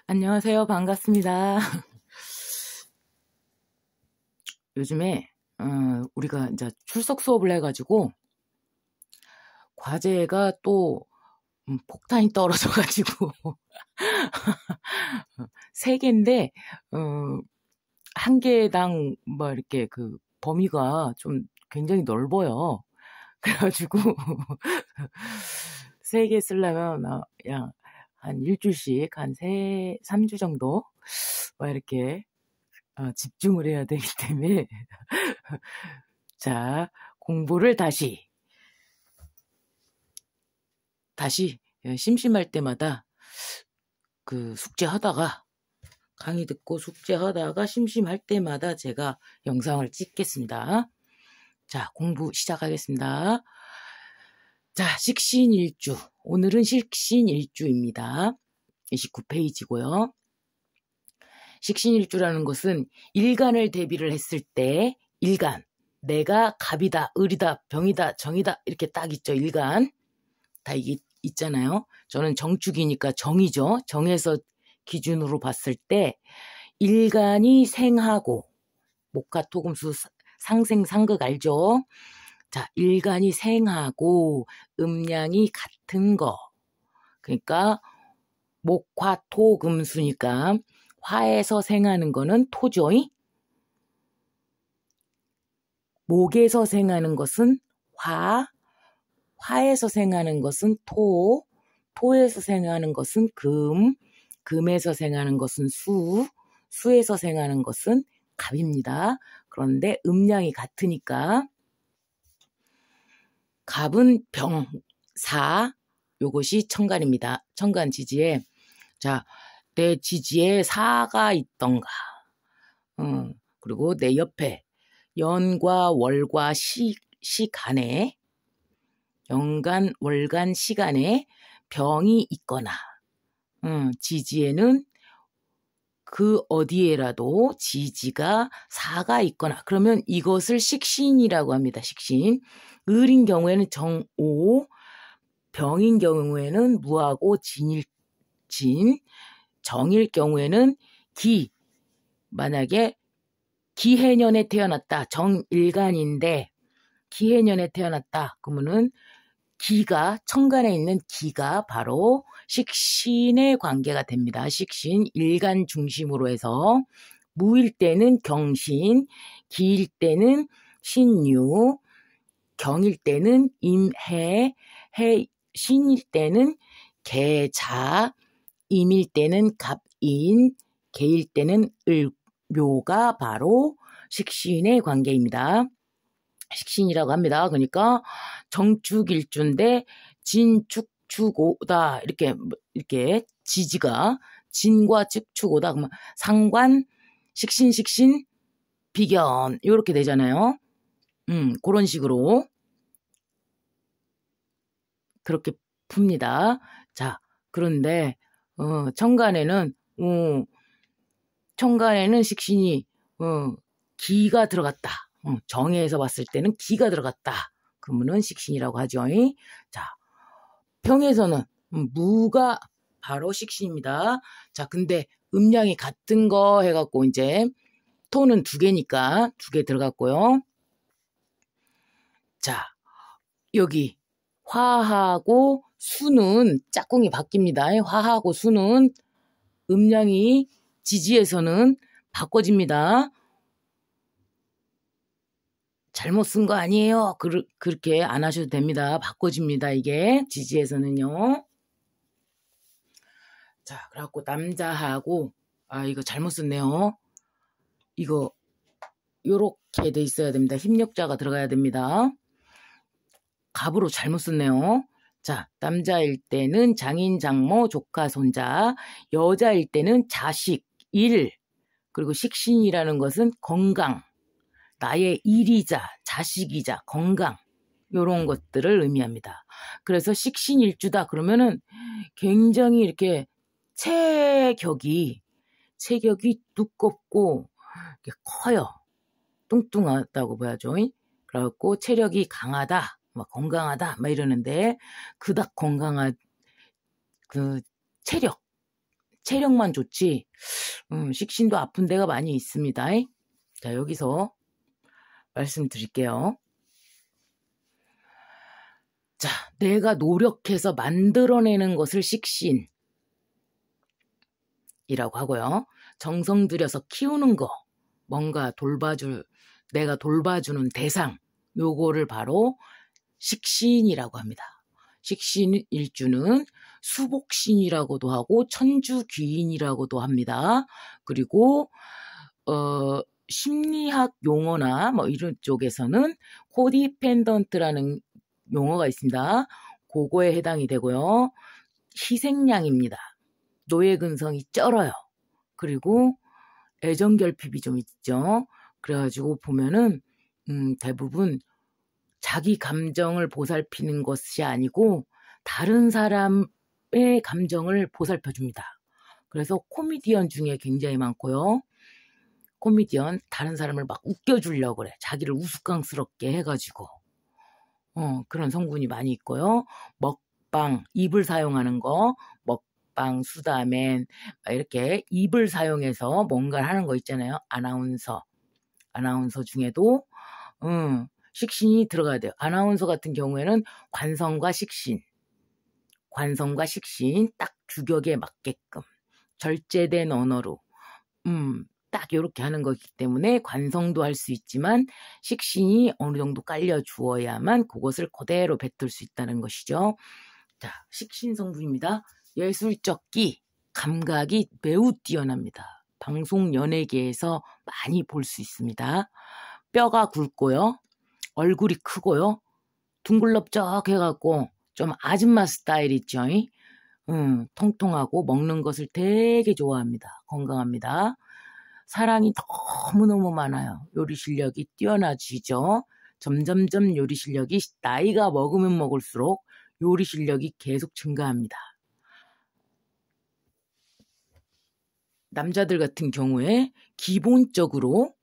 안녕하세요. 반갑습니다. 요즘에 우리가 이제 출석 수업을 해가지고 과제가 또 폭탄이 떨어져가지고 3개인데 한 개당 뭐 이렇게 그 범위가 좀 굉장히 넓어요. 그래가지고 3개 쓰려면 그냥 한 일주일씩 한 3주 정도 막 이렇게 집중을 해야 되기 때문에 자, 공부를 다시 심심할 때마다 그 숙제하다가 강의 듣고 숙제하다가 심심할 때마다 제가 영상을 찍겠습니다. 자, 공부 시작하겠습니다. 자, 식신일주. 오늘은 식신일주입니다. 29페이지고요. 식신일주라는 것은 일간을 대비를 했을 때 일간, 내가 갑이다, 을이다, 병이다, 정이다 이렇게 딱 있죠. 일간 다 이게 있잖아요. 저는 정축이니까 정이죠. 정에서 기준으로 봤을 때 일간이 생하고 목화토금수 상생상극 알죠? 자, 일간이 생하고 음양이 같은 거. 그러니까 목화토금수니까 화에서 생하는 거는 토죠. 목에서 생하는 것은 화, 화에서 생하는 것은 토, 토에서 생하는 것은 금, 금에서 생하는 것은 수, 수에서 생하는 것은 갑입니다. 그런데 음양이 같으니까 갑은 병, 사, 요것이 천간입니다. 천간 지지에 자, 내 지지에 사가 있던가 그리고 내 옆에 연과 월과 시간에 연간, 월간, 시간에 병이 있거나 지지에는 그 어디에라도 지지가 사가 있거나 그러면 이것을 식신이라고 합니다. 식신. 을인 경우에는 정오, 병인 경우에는 무하고 진, 정일 경우에는 기. 만약에 기해년에 태어났다. 정일간인데 기해년에 태어났다. 그러면은 기가 천간에 있는 기가 바로 식신의 관계가 됩니다. 식신 일간 중심으로 해서 무일 때는 경신, 기일 때는 신유, 경일 때는 임해, 신일 때는 계자, 임일 때는 갑인, 계일 때는 을묘가 바로 식신의 관계입니다. 식신이라고 합니다. 그러니까 정축일주인데 진축축오다 이렇게 지지가 진과 축축오다 그러면 상관 식신 비견 이렇게 되잖아요. 그런 식으로 그렇게 풉니다. 자, 그런데 천간에는 식신이 기가 들어갔다. 정에서 봤을 때는 기가 들어갔다. 그러면은 식신이라고 하죠. 자, 병에서는 무가 바로 식신입니다. 자, 근데 음양이 같은 거 해갖고 이제 토는 2개니까 2개 들어갔고요. 자, 여기 화하고 수는 짝꿍이 바뀝니다. 화하고 수는 음양이 지지에서는 바꿔집니다. 잘못 쓴 거 아니에요. 그렇게 안 하셔도 됩니다. 바꿔집니다. 이게 지지에서는요. 자, 그래갖고 남자하고 이거 잘못 썼네요. 이거 요렇게 돼 있어야 됩니다. 힘력자가 들어가야 됩니다. 갑으로 잘못 썼네요. 자, 남자일 때는 장인, 장모, 조카, 손자, 여자일 때는 자식, 일, 그리고 식신이라는 것은 건강, 나의 일이자 자식이자 건강 이런 것들을 의미합니다. 그래서 식신일주다 그러면은 굉장히 이렇게 체격이 두껍고 이렇게 커요. 뚱뚱하다고 봐야죠. 그래갖고 체력이 강하다, 막 건강하다, 막 이러는데 그닥 건강한 그 체력만 좋지, 식신도 아픈 데가 많이 있습니다. 자, 여기서 말씀드릴게요. 자, 내가 노력해서 만들어내는 것을 식신이라고 하고요. 정성 들여서 키우는 거, 뭔가 내가 돌봐주는 대상, 요거를 바로 식신이라고 합니다. 식신일주는 수복신이라고도 하고 천주귀인이라고도 합니다. 그리고 심리학 용어나 뭐 이런 쪽에서는 코디펜던트라는 용어가 있습니다. 그거에 해당이 되고요. 희생양입니다. 노예근성이 쩔어요. 그리고 애정결핍이 좀 있죠. 그래가지고 보면은 대부분 자기 감정을 보살피는 것이 아니고 다른 사람의 감정을 보살펴줍니다. 그래서 코미디언 중에 굉장히 많고요. 코미디언, 다른 사람을 막 웃겨주려고 그래. 자기를 우스꽝스럽게 해가지고. 그런 성분이 많이 있고요. 먹방, 입을 사용하는 거, 먹방, 수다맨, 이렇게 입을 사용해서 뭔가를 하는 거 있잖아요. 아나운서 중에도 식신이 들어가야 돼요. 아나운서 같은 경우에는 관성과 식신 딱 주격에 맞게끔 절제된 언어로 딱 이렇게 하는 거기 때문에 관성도 할 수 있지만 식신이 어느 정도 깔려 주어야만 그것을 그대로 뱉을 수 있다는 것이죠. 자, 식신 성분입니다. 예술적 끼, 감각이 매우 뛰어납니다. 방송 연예계에서 많이 볼 수 있습니다. 뼈가 굵고요. 얼굴이 크고요. 둥글럽적 해갖고 좀 아줌마 스타일 있죠. 통통하고 먹는 것을 되게 좋아합니다. 건강합니다. 사랑이 너무너무 많아요. 요리 실력이 뛰어나지죠. 점점점 요리 실력이 나이가 먹으면 먹을수록 요리 실력이 계속 증가합니다. 남자들 같은 경우에 기본적으로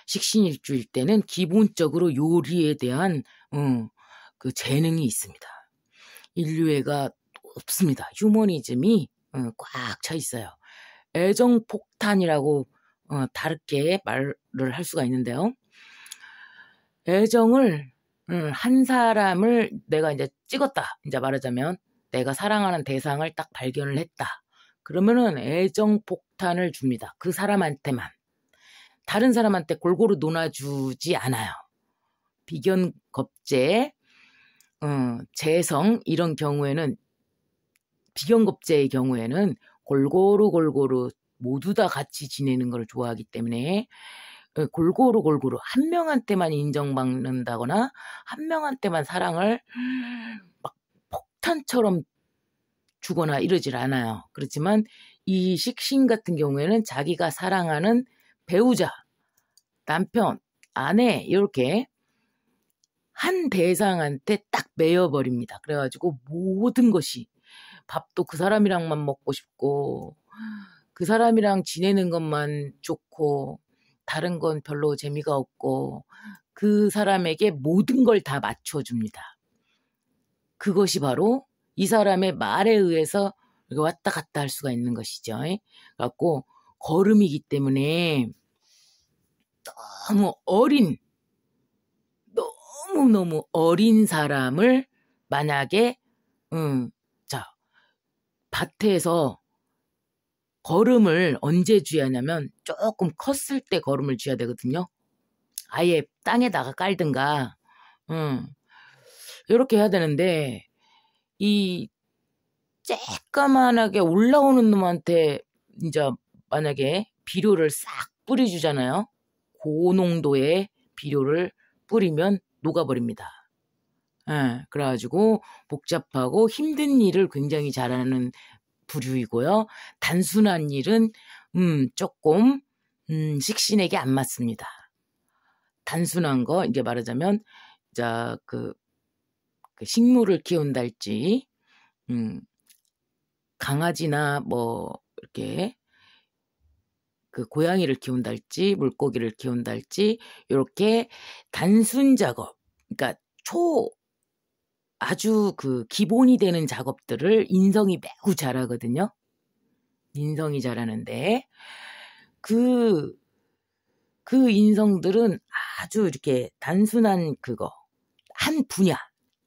식신일주일 때는 기본적으로 요리에 대한 그 재능이 있습니다. 인류애가 없습니다. 휴머니즘이 꽉 차 있어요. 애정폭탄이라고 다르게 말을 할 수가 있는데요. 애정을 한 사람을 내가 이제 찍었다. 이제 말하자면 내가 사랑하는 대상을 딱 발견을 했다. 그러면은 애정폭탄을 줍니다. 그 사람한테만. 다른 사람한테 골고루 논아주지 않아요. 비견겁제, 재성 이런 경우에는 비견겁제의 경우에는 골고루 모두 다 같이 지내는 걸 좋아하기 때문에 골고루 한 명한테만 인정받는다거나 한 명한테만 사랑을 막 폭탄처럼 주거나 이러질 않아요. 그렇지만 이 식신 같은 경우에는 자기가 사랑하는 배우자, 남편, 아내 이렇게 한 대상한테 딱 매여버립니다. 그래가지고 모든 것이 밥도 그 사람이랑만 먹고 싶고 그 사람이랑 지내는 것만 좋고 다른 건 별로 재미가 없고 그 사람에게 모든 걸 다 맞춰줍니다. 그것이 바로 이 사람의 말에 의해서 왔다 갔다 할 수가 있는 것이죠. 그래갖고 거름이기 때문에 너무너무 어린 사람을 만약에 밭에서 거름을 언제 쥐어야 하냐면 조금 컸을 때 거름을 쥐어야 되거든요. 아예 땅에다가 깔든가 이렇게 해야 되는데 이 쬐까만하게 올라오는 놈한테 이제 만약에 비료를 싹 뿌려주잖아요. 고농도의 비료를 뿌리면 녹아버립니다. 그래가지고 복잡하고 힘든 일을 굉장히 잘하는 부류이고요. 단순한 일은 조금 식신에게 안 맞습니다. 단순한 거 이제 말하자면 자, 그 식물을 키운달지 강아지나 뭐 이렇게 그 고양이를 키운달지 물고기를 키운달지 이렇게 단순 작업, 그러니까 아주 그 기본이 되는 작업들을 인성이 매우 잘하거든요. 인성이 자라는데 그 인성들은 아주 이렇게 단순한 한 분야,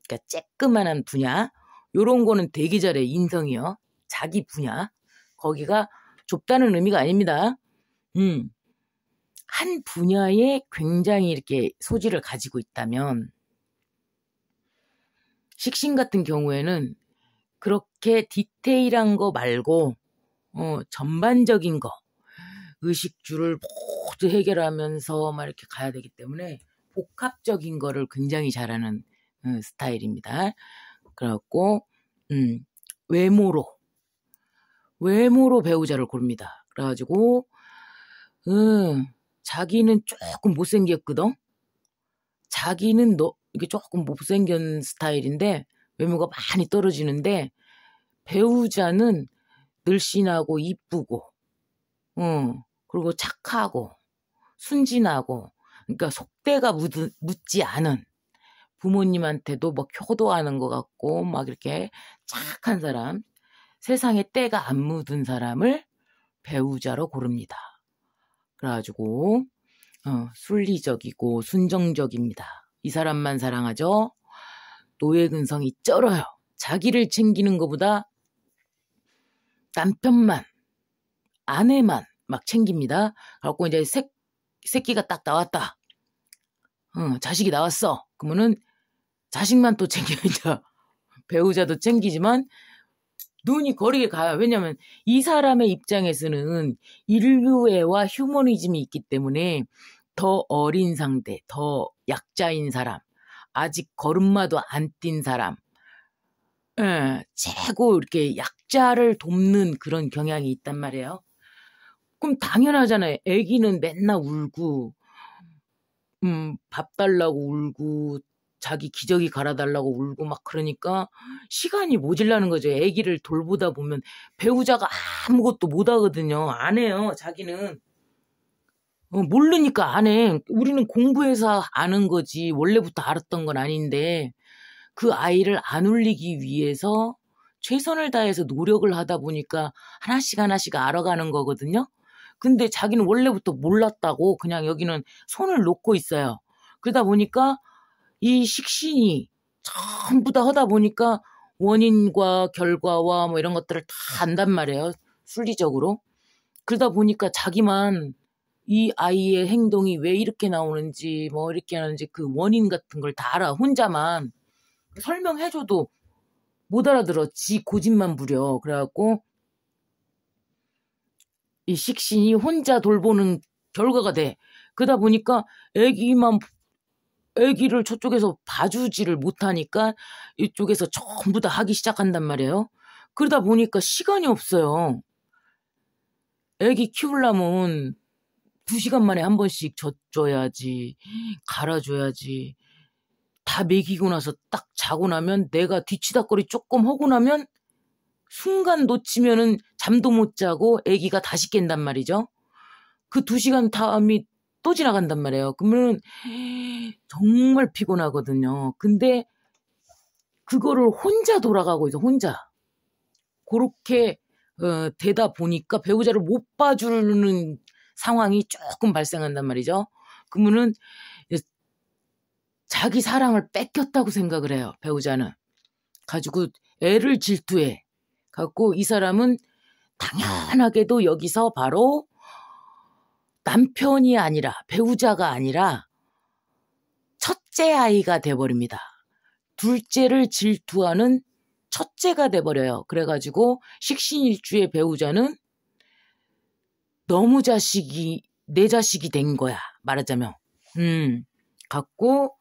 그러니까 쬐끄만한 분야, 요런 거는 되게 잘해, 인성이요. 자기 분야. 거기가 좁다는 의미가 아닙니다. 한 분야에 굉장히 이렇게 소질을 가지고 있다면, 식신 같은 경우에는 그렇게 디테일한 거 말고, 전반적인 거, 의식주를 모두 해결하면서 막 이렇게 가야 되기 때문에 복합적인 거를 굉장히 잘하는 스타일입니다. 그래갖고 외모로 배우자를 고릅니다. 그래가지고 자기는 조금 못생겼거든. 자기는 이게 조금 못생긴 스타일인데 외모가 많이 떨어지는데 배우자는 늘씬하고 이쁘고 그리고 착하고 순진하고, 그러니까 속대가 묻지 않은, 부모님한테도 뭐 효도하는 것 같고 막 이렇게 착한 사람, 세상에 때가 안 묻은 사람을 배우자로 고릅니다. 그래가지고 순리적이고 순정적입니다. 이 사람만 사랑하죠. 노예근성이 쩔어요. 자기를 챙기는 것보다 남편만, 아내만 막 챙깁니다. 그래갖고 이제 새끼가 딱 나왔다. 자식이 나왔어. 그러면은 자식만 또 챙겨야죠. 배우자도 챙기지만 눈이 거리게 가요. 왜냐면 이 사람의 입장에서는 인류애와 휴머니즘이 있기 때문에 더 어린 상대, 더 약자인 사람, 아직 걸음마도 안 뛴 사람, 최고 이렇게 약자를 돕는 그런 경향이 있단 말이에요. 그럼 당연하잖아요. 애기는 맨날 울고 밥 달라고 울고 자기 기저귀 갈아달라고 울고 막 그러니까 시간이 모질라는 거죠. 애기를 돌보다 보면 배우자가 아무것도 못 하거든요. 안 해요. 자기는 모르니까 안 해. 우리는 공부해서 아는 거지 원래부터 알았던 건 아닌데 그 아이를 안 울리기 위해서 최선을 다해서 노력을 하다 보니까 하나씩 알아가는 거거든요. 근데 자기는 원래부터 몰랐다고 그냥 여기는 손을 놓고 있어요. 그러다 보니까 이 식신이 전부 다 하다 보니까 원인과 결과와 뭐 이런 것들을 다 안단 말이에요. 순리적으로. 그러다 보니까 자기만 이 아이의 행동이 왜 이렇게 나오는지 뭐 이렇게 하는지 그 원인 같은 걸 다 알아. 혼자만 설명해줘도 못 알아들어. 지 고집만 부려. 그래갖고 이 식신이 혼자 돌보는 결과가 돼. 그러다 보니까 애기를 저쪽에서 봐주지를 못하니까 이쪽에서 전부 다 하기 시작한단 말이에요. 그러다 보니까 시간이 없어요. 애기 키우려면 2시간 만에 한 번씩 젖줘야지, 갈아줘야지. 다 먹이고 나서 딱 자고 나면 내가 뒤치다거리 조금 하고 나면 순간 놓치면은 잠도 못 자고 애기가 다시 깬단 말이죠. 그 2시간 다음이 또 지나간단 말이에요. 그러면 정말 피곤하거든요. 근데 그거를 혼자 돌아가고 있어. 혼자. 그렇게 되다 보니까 배우자를 못 봐주는 상황이 조금 발생한단 말이죠. 그러면은 자기 사랑을 뺏겼다고 생각을 해요. 배우자는. 가지고 애를 질투해. 갖고 이 사람은 당연하게도 여기서 바로 남편이 아니라 배우자가 아니라 첫째 아이가 돼버립니다. 둘째를 질투하는 첫째가 돼버려요. 그래가지고 식신일주의 배우자는 내 자식이 된 거야. 말하자면. 갖고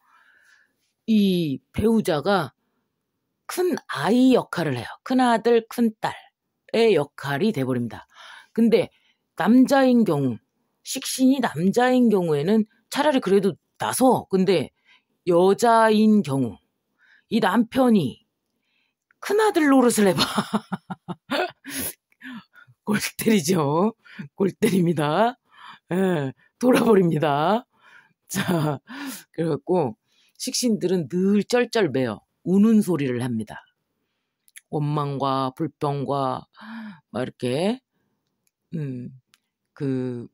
이 배우자가 큰 아이 역할을 해요. 큰 아들, 큰 딸의 역할이 돼버립니다. 근데 남자인 경우, 식신이 남자인 경우에는 차라리 그래도 나서, 근데 여자인 경우, 이 남편이 큰아들 노릇을 해봐. 골 때리죠. 골 때립니다. 예, 돌아버립니다. 자, 그래갖고 식신들은 늘 쩔쩔매요. 우는 소리를 합니다. 원망과 불평과 막 이렇게 그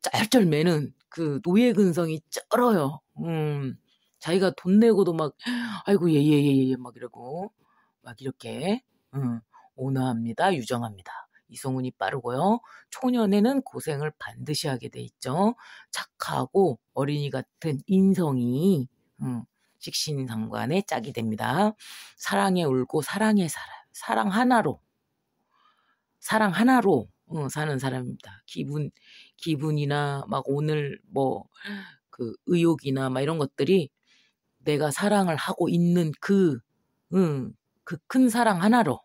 쩔쩔 매는 그 노예 근성이 쩔어요. 자기가 돈 내고도 막 아이고 예예예예 막 이러고 막 이렇게 온화합니다. 유정합니다. 이성운이 빠르고요. 초년에는 고생을 반드시 하게 돼 있죠. 착하고 어린이 같은 인성이 식신상관에 짝이 됩니다. 사랑에 울고 사랑에 살아요. 사랑 하나로 사는 사람입니다. 기분이나 막 오늘 뭐 그 의욕이나 막 이런 것들이 내가 사랑을 하고 있는 그 큰 사랑 하나로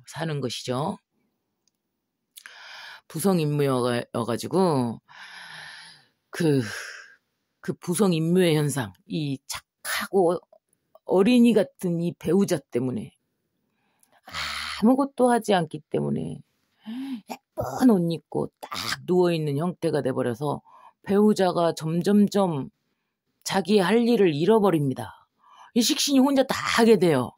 사는 것이죠. 부성임무여가지고 그 부성임무의 현상, 이 착하고 어린이 같은 이 배우자 때문에 아무것도 하지 않기 때문에 예쁜 옷 입고 딱 누워있는 형태가 돼버려서 배우자가 점점점 자기의 할 일을 잃어버립니다. 이 식신이 혼자 다 하게 돼요.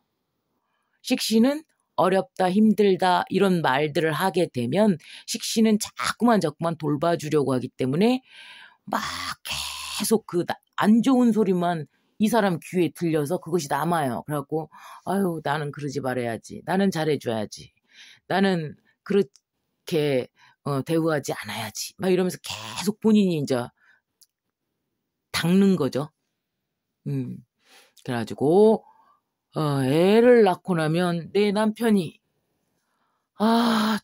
식신은 어렵다, 힘들다 이런 말들을 하게 되면 식신은 자꾸만 돌봐주려고 하기 때문에 막 계속 그 안 좋은 소리만 이 사람 귀에 들려서 그것이 남아요. 그래갖고 아유 나는 그러지 말아야지. 나는 잘해줘야지. 나는 그렇게 대우하지 않아야지. 막 이러면서 계속 본인이 이제 닦는 거죠. 그래가지고 애를 낳고 나면 내 남편이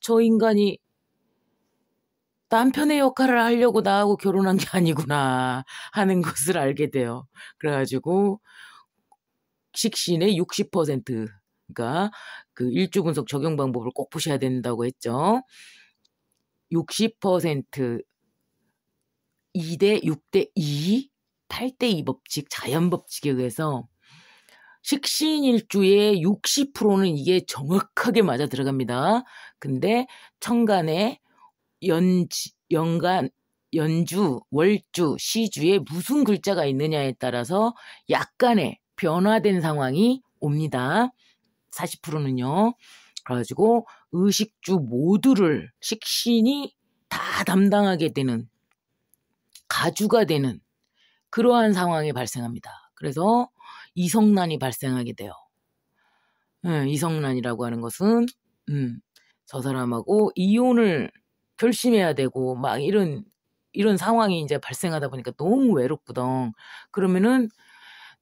저 인간이 남편의 역할을 하려고 나하고 결혼한 게 아니구나 하는 것을 알게 돼요. 그래가지고 식신의 60%가 그 일주분석 적용 방법을 꼭 보셔야 된다고 했죠. 60% 2대 6대 2 8대 2 법칙 자연 법칙에 의해서 식신일주의 60%는 이게 정확하게 맞아 들어갑니다. 근데 천간에 연간, 연주, 월주, 시주에 무슨 글자가 있느냐에 따라서 약간의 변화된 상황이 옵니다. 40%는요. 그래가지고 의식주 모두를 식신이 다 담당하게 되는 가주가 되는 그러한 상황이 발생합니다. 그래서 이성난이 발생하게 돼요. 이성난이라고 하는 것은 저 사람하고 이혼을 결심해야 되고 막 이런 상황이 이제 발생하다 보니까 너무 외롭거든. 그러면은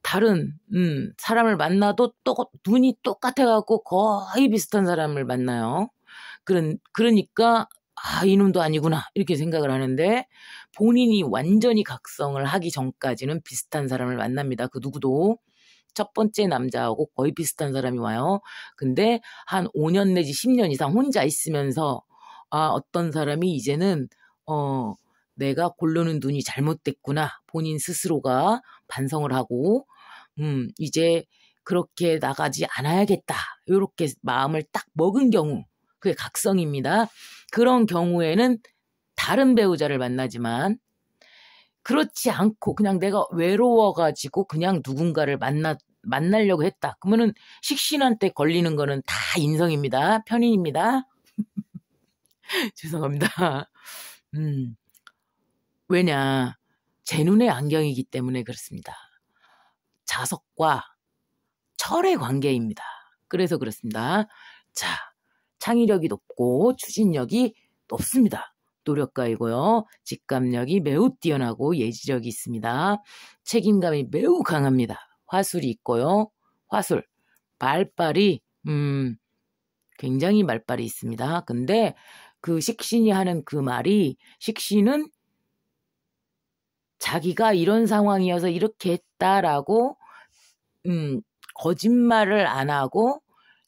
다른 사람을 만나도 또 눈이 똑같아갖고 거의 비슷한 사람을 만나요. 그러니까 이놈도 아니구나 이렇게 생각을 하는데 본인이 완전히 각성을 하기 전까지는 비슷한 사람을 만납니다. 그 누구도. 첫 번째 남자하고 거의 비슷한 사람이 와요. 근데 한 5년 내지 10년 이상 혼자 있으면서 어떤 사람이 이제는 내가 고르는 눈이 잘못됐구나. 본인 스스로가 반성을 하고 이제 그렇게 나가지 않아야겠다. 이렇게 마음을 딱 먹은 경우 그게 각성입니다. 그런 경우에는 다른 배우자를 만나지만 그렇지 않고 그냥 내가 외로워가지고 그냥 누군가를 만나려고 했다. 그러면은 식신한테 걸리는 거는 다 인성입니다. 편인입니다. 죄송합니다. 왜냐 제 눈의 안경이기 때문에 그렇습니다. 자석과 철의 관계입니다. 그래서 그렇습니다. 자, 창의력이 높고 추진력이 높습니다. 노력가이고요. 직감력이 매우 뛰어나고 예지력이 있습니다. 책임감이 매우 강합니다. 화술이 있고요. 화술, 말빨이 굉장히 말빨이 있습니다. 근데 그 식신이 하는 그 말이 식신은 자기가 이런 상황이어서 이렇게 했다라고 거짓말을 안 하고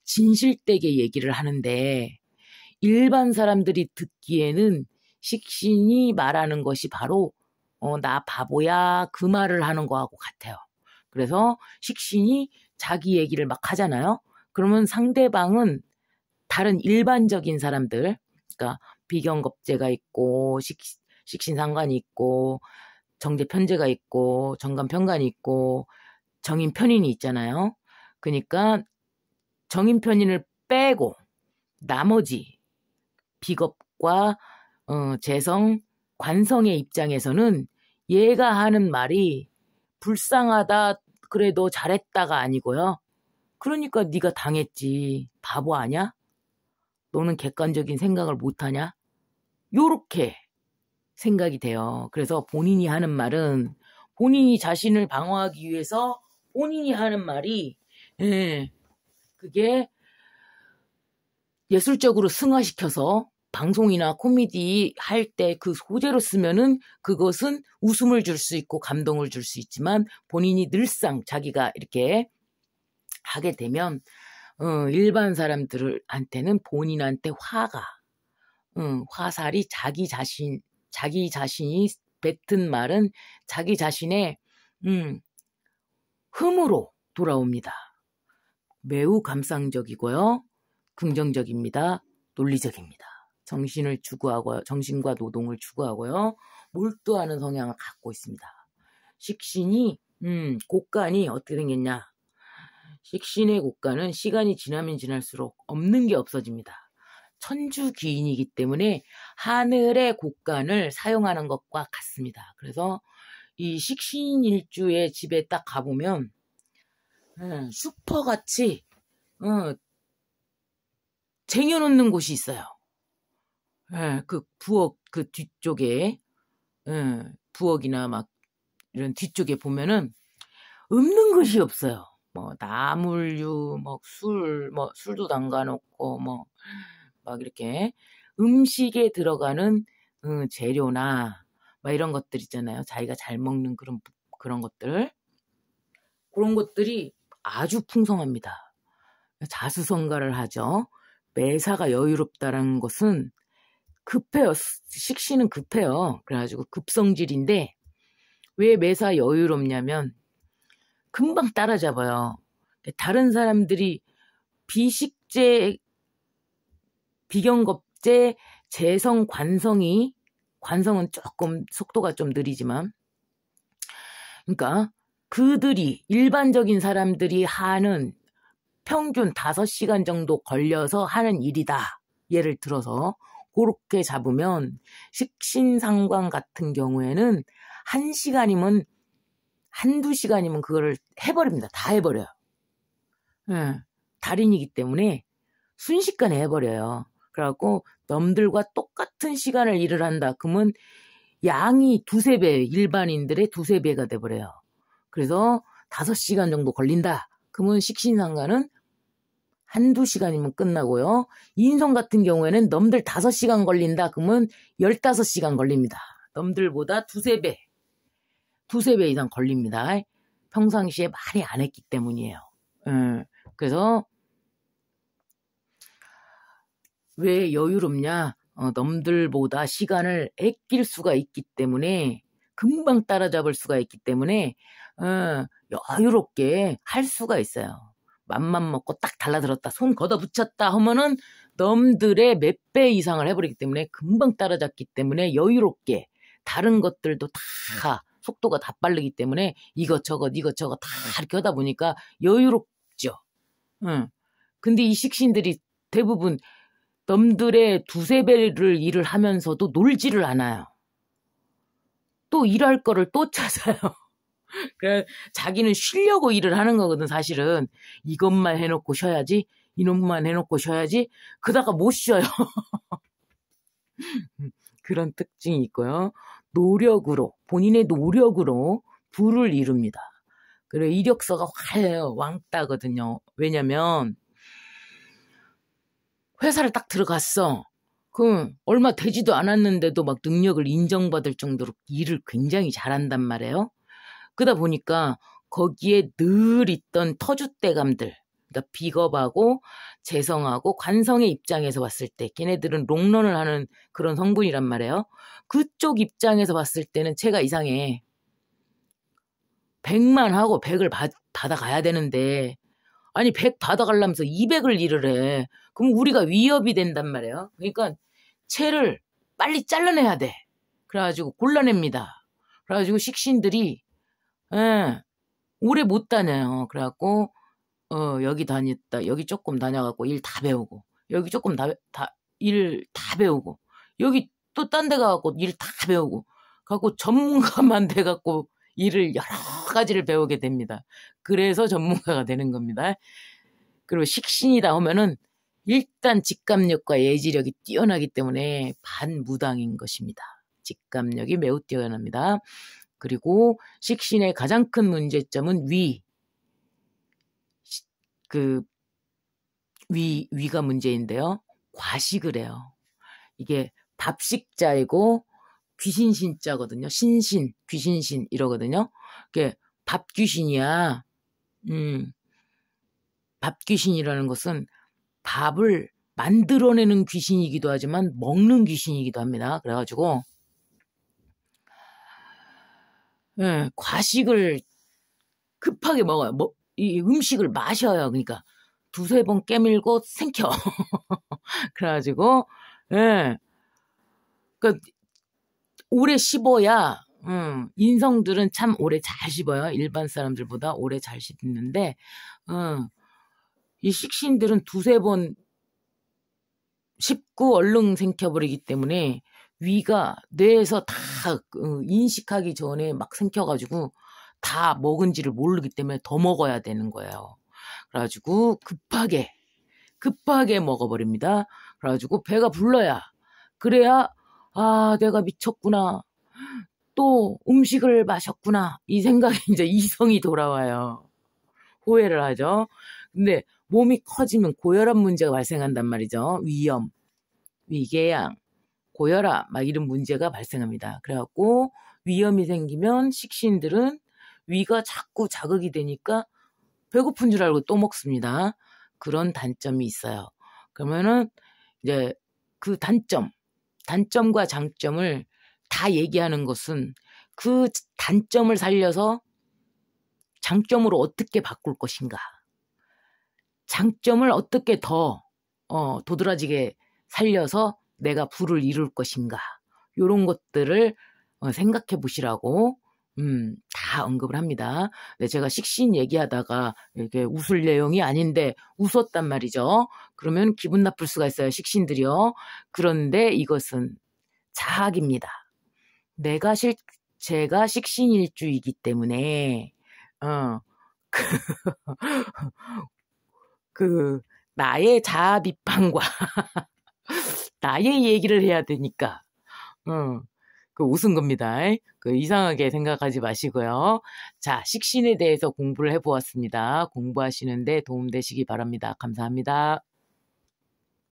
진실되게 얘기를 하는데 일반 사람들이 듣기에는 식신이 말하는 것이 바로 나 바보야 그 말을 하는 거하고 같아요. 그래서 식신이 자기 얘기를 막 하잖아요. 그러면 상대방은 다른 일반적인 사람들, 그러니까 비견겁제가 있고 식신상관이 있고 정제편제가 있고 정관편관이 있고 정인편인이 있잖아요. 그러니까 정인편인을 빼고 나머지 목과 재성, 관성의 입장에서는 얘가 하는 말이 불쌍하다, 그래 너 잘했다가 아니고요. 그러니까 네가 당했지. 바보 아냐? 너는 객관적인 생각을 못하냐? 요렇게 생각이 돼요. 그래서 본인이 하는 말은 본인이 자신을 방어하기 위해서 본인이 하는 말이 그게 예술적으로 승화시켜서 방송이나 코미디 할 때 그 소재로 쓰면은 그것은 웃음을 줄 수 있고 감동을 줄 수 있지만 본인이 늘상 자기가 이렇게 하게 되면 일반 사람들한테는 본인한테 화살이 자기 자신이 뱉은 말은 자기 자신의 흠으로 돌아옵니다. 매우 감상적이고요. 긍정적입니다. 논리적입니다. 정신을 추구하고요. 정신과 노동을 추구하고요. 몰두하는 성향을 갖고 있습니다. 식신이 곡간이 어떻게 생겼냐? 식신의 곡간은 시간이 지나면 지날수록 없는 게 없어집니다. 천주기인이기 때문에 하늘의 곡간을 사용하는 것과 같습니다. 그래서 이 식신일주의 집에 딱 가보면 슈퍼같이 쟁여놓는 곳이 있어요. 그 부엌 그 뒤쪽에 부엌이나 막 이런 뒤쪽에 보면은 없는 것이 없어요. 뭐 나물류, 뭐 술도 담가놓고 막 이렇게 음식에 들어가는 재료나 막 이런 것들 있잖아요. 자기가 잘 먹는 그런 것들, 그런 것들이 아주 풍성합니다. 자수성가를 하죠. 매사가 여유롭다라는 것은 급해요. 식신은 급해요. 그래가지고 급성질인데 왜 매사 여유롭냐면 금방 따라잡아요. 다른 사람들이 비식재, 비경겁재, 재성, 관성은 조금 속도가 좀 느리지만, 그러니까 그들이 일반적인 사람들이 하는 평균 5시간 정도 걸려서 하는 일이다. 예를 들어서 그렇게 잡으면 식신상관 같은 경우에는 1시간이면 한두 시간이면 그거를 해버립니다. 다 해버려요. 달인이기 때문에 순식간에 해버려요. 그래갖고 남들과 똑같은 시간을 일을 한다. 그러면 양이 2~3배, 일반인들의 2~3배가 돼버려요. 그래서 5시간 정도 걸린다. 그러면 식신상관은 한두 시간이면 끝나고요. 인성 같은 경우에는 남들 5시간 걸린다. 그러면 15시간 걸립니다. 남들보다 2~3배 이상 걸립니다. 평상시에 많이 안 했기 때문이에요. 그래서 왜 여유롭냐? 남들보다 시간을 아낄 수가 있기 때문에, 금방 따라잡을 수가 있기 때문에 여유롭게 할 수가 있어요. 맘만 먹고 딱 달라들었다, 손 걷어붙였다 하면은 남들의 몇 배 이상을 해버리기 때문에 금방 따라잡기 때문에 여유롭게, 다른 것들도 다 속도가 다 빠르기 때문에 이것저것 다 이렇게 하다 보니까 여유롭죠. 근데 이 식신들이 대부분 남들의 2~3배를 일을 하면서도 놀지를 않아요. 또 일할 거를 또 찾아요. 그래, 자기는 쉬려고 일을 하는 거거든. 사실은 이것만 해놓고 쉬어야지, 이놈만 해놓고 쉬어야지, 그다가 못 쉬어요. 그런 특징이 있고요. 본인의 노력으로 부를 이룹니다. 그래, 이력서가 왕따거든요. 왜냐면 회사를 딱 들어갔어. 얼마 되지도 않았는데도 막 능력을 인정받을 정도로 일을 굉장히 잘한단 말이에요. 그러다 보니까 거기에 늘 있던 터줏대감들, 그러니까 비겁하고 재성하고 관성의 입장에서 봤을 때, 걔네들은 롱런을 하는 그런 성분이란 말이에요. 그쪽 입장에서 봤을 때는 체가 이상해. 100만 하고 100을 받아가야 되는데, 아니 100 받아가려면서 200을 일을 해. 그럼 우리가 위협이 된단 말이에요. 그러니까 체를 빨리 잘라내야 돼. 그래가지고 골라냅니다. 그래가지고 식신들이 오래 못 다녀요. 그래갖고 여기 다녔다, 여기 조금 다녀갖고 일 다 배우고, 여기 조금 일 다 배우고, 여기 또 딴 데 가갖고 일 다 배우고 갖고 전문가만 돼갖고 일을 여러 가지를 배우게 됩니다. 그래서 전문가가 되는 겁니다. 그리고 식신이다 하면은 일단 직감력과 예지력이 뛰어나기 때문에 반무당인 것입니다. 직감력이 매우 뛰어납니다. 그리고 식신의 가장 큰 문제점은 위가 문제인데요. 과식을 해요. 이게 밥식자이고 귀신신자거든요. 신신, 귀신신 이러거든요. 그게 밥귀신이야. 밥귀신이라는 것은 밥을 만들어내는 귀신이기도 하지만 먹는 귀신이기도 합니다. 그래가지고 과식을 급하게 먹어요. 이 음식을 마셔요. 그러니까 두세 번 깨밀고 생켜. 그래가지고 그 오래 씹어야 인성들은 참 오래 잘 씹어요. 일반 사람들보다 오래 잘 씹는데 이 식신들은 두세 번 씹고 얼른 생켜버리기 때문에 위가 뇌에서 다 인식하기 전에 막 생겨가지고 다 먹은지를 모르기 때문에 더 먹어야 되는 거예요. 그래가지고 급하게 먹어버립니다. 그래가지고 배가 불러야 그래야 내가 미쳤구나. 또 음식을 마셨구나. 이 생각이 이제 이성이 돌아와요. 후회를 하죠. 근데 몸이 커지면 고혈압 문제가 발생한단 말이죠. 위염, 위궤양, 고혈압 막 이런 문제가 발생합니다. 그래갖고 위염이 생기면 식신들은 위가 자꾸 자극이 되니까 배고픈 줄 알고 또 먹습니다. 그런 단점이 있어요. 그러면은 이제 그 단점과 장점을 다 얘기하는 것은 그 단점을 살려서 장점으로 어떻게 바꿀 것인가. 장점을 어떻게 더 도드라지게 살려서 내가 부를 이룰 것인가. 이런 것들을 생각해 보시라고 다 언급을 합니다. 네, 제가 식신 얘기하다가 이게 웃을 내용이 아닌데 웃었단 말이죠. 그러면 기분 나쁠 수가 있어요. 식신들이요. 그런데 이것은 자학입니다. 제가 식신일주이기 때문에 나의 자아 비판과 나의 얘기를 해야 되니까 웃은 겁니다. 이상하게 생각하지 마시고요. 자, 식신에 대해서 공부를 해보았습니다. 공부하시는데 도움되시기 바랍니다. 감사합니다.